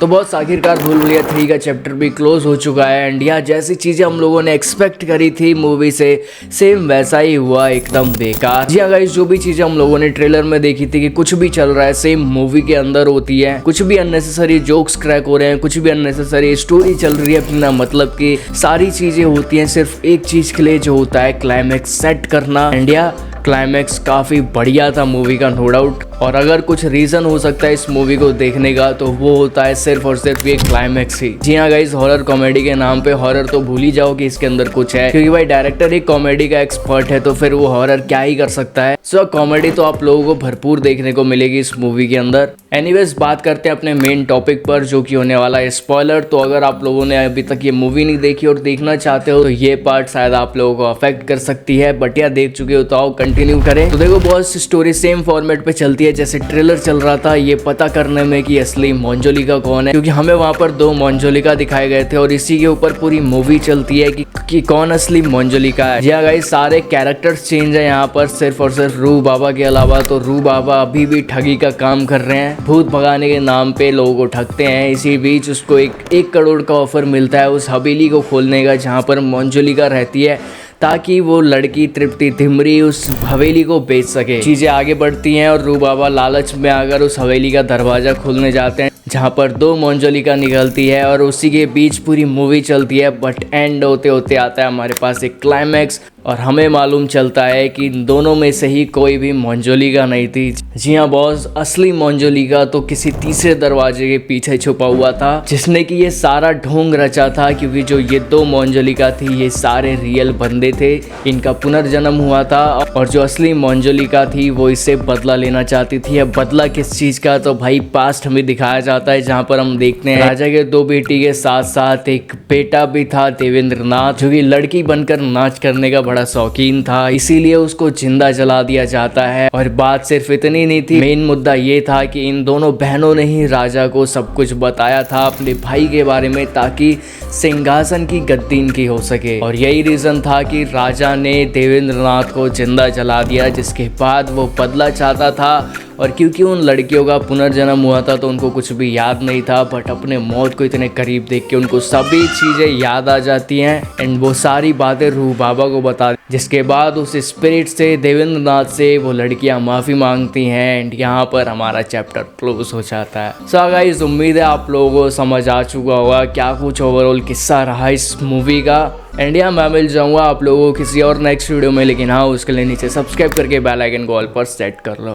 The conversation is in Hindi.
तो बॉस आखिरकार भूल भुलैया 3 का चैप्टर भी क्लोज हो चुका है एंड यहाँ जैसी चीज़ें हम लोगों ने एक्सपेक्ट करी थी मूवी से सेम वैसा ही हुआ, एकदम बेकार। जी हाँ गाइस, जो भी चीज़ें हम लोगों ने ट्रेलर में देखी थी कि कुछ भी चल रहा है सेम मूवी के अंदर होती है, कुछ भी अननेसेसरी जोक्स क्रैक हो रहे हैं, कुछ भी अननेसेसरी स्टोरी चल रही है बिना मतलब की, सारी चीज़ें होती हैं सिर्फ एक चीज़ के लिए जो होता है क्लाइमैक्स सेट करना। इंडिया क्लाइमैक्स काफ़ी बढ़िया था मूवी का, नो डाउट। और अगर कुछ रीज़न हो सकता है इस मूवी को देखने का तो वो होता है सिर्फ और सिर्फ ये क्लाइमैक्स ही। जी हाँ गाइस, हॉरर कॉमेडी के नाम पे हॉरर तो भूल ही जाओ कि इसके अंदर कुछ है, क्योंकि भाई डायरेक्टर ही कॉमेडी का एक्सपर्ट है तो फिर वो हॉरर क्या ही कर सकता है। सो कॉमेडी तो आप लोगों को भरपूर देखने को मिलेगी इस मूवी के अंदर। एनीवेज, बात करते हैं अपने मेन टॉपिक पर जो कि होने वाला है स्पॉइलर। तो अगर आप लोगों ने अभी तक ये मूवी नहीं देखी और देखना चाहते हो तो ये पार्ट शायद आप लोगों को अफेक्ट कर सकती है, बट या देख चुके हो तो आओ कंटिन्यू करें। तो देखो बॉस, स्टोरी सेम फॉर्मेट पे चलती है जैसे ट्रेलर चल रहा था, ये पता करने में कि असली मोंजोलिका कौन है, क्योंकि हमें वहां पर 2 मोंजोलिका दिखाए गए थे और इसी के ऊपर पूरी मूवी चलती है कि कौन असली मोंजोलिका है। जी हाँ गाइस, सारे कैरेक्टर्स चेंज है यहाँ पर, सिर्फ और सिर्फ रू बाबा के अलावा। तो रू बाबा अभी भी ठगी का काम कर रहे हैं, भूत भगाने के नाम पे लोगों को ठगते हैं। इसी बीच उसको 1 करोड़ का ऑफर मिलता है उस हवेली को खोलने का जहाँ पर मोंजोलिका रहती है, ताकि वो लड़की तृप्ति धिमरी उस हवेली को बेच सके। चीजें आगे बढ़ती हैं और रू बाबा लालच में आकर उस हवेली का दरवाजा खोलने जाते हैं जहाँ पर 2 मोंजोलिका निकलती है और उसी के बीच पूरी मूवी चलती है। बट एंड होते होते आता है हमारे पास एक क्लाइमैक्स और हमें मालूम चलता है कि इन दोनों में से ही कोई भी मोंजोलिका नहीं थी। जी हाँ बॉस, असली मोंजोलिका तो किसी तीसरे दरवाजे के पीछे छुपा हुआ था जिसने कि ये सारा ढोंग रचा था, क्योंकि जो ये 2 मोंजोलिका थी ये सारे रियल बंदे थे, इनका पुनर्जन्म हुआ था और जो असली मोंजोलिका थी वो इससे बदला लेना चाहती थी। अब बदला किस चीज का, तो भाई पास्ट हमें दिखाया जाता है जहाँ पर हम देखते हैं राजा के 2 बेटी के साथ साथ एक बेटा भी था देवेंद्र नाथ, जो कि लड़की बनकर नाच करने का बड़ा शौकीन था, इसीलिए उसको जिंदा जला दिया जाता है। और बात सिर्फ इतनी नहीं थी, मेन मुद्दा ये था कि इन दोनों बहनों ने ही राजा को सब कुछ बताया था अपने भाई के बारे में, ताकि सिंहासन की गद्दी इनकी हो सके। और यही रीजन था कि राजा ने देवेंद्र नाथ को जिंदा जला दिया, जिसके बाद वो बदला चाहता था। और क्योंकि उन लड़कियों का पुनर्जन्म हुआ था तो उनको कुछ भी याद नहीं था, बट अपने मौत को इतने करीब देख के उनको सभी चीज़ें याद आ जाती हैं एंड वो सारी बातें रूह बाबा को बता, जिसके बाद उस स्पिरिट से देवेंद्र नाथ से वो लड़कियां माफ़ी मांगती हैं एंड यहाँ पर हमारा चैप्टर क्लोज हो जाता है। सो गाइस, उम्मीद है आप लोगों को समझ आ चुका होगा क्या कुछ ओवरऑल किस्सा रहा इस मूवी का। एंड यहाँ मैं मिल जाऊँगा आप लोगों को किसी और नेक्स्ट वीडियो में, लेकिन हाँ उसके लिए नीचे सब्सक्राइब करके बेल आइकन को ऑल पर सेट कर लो।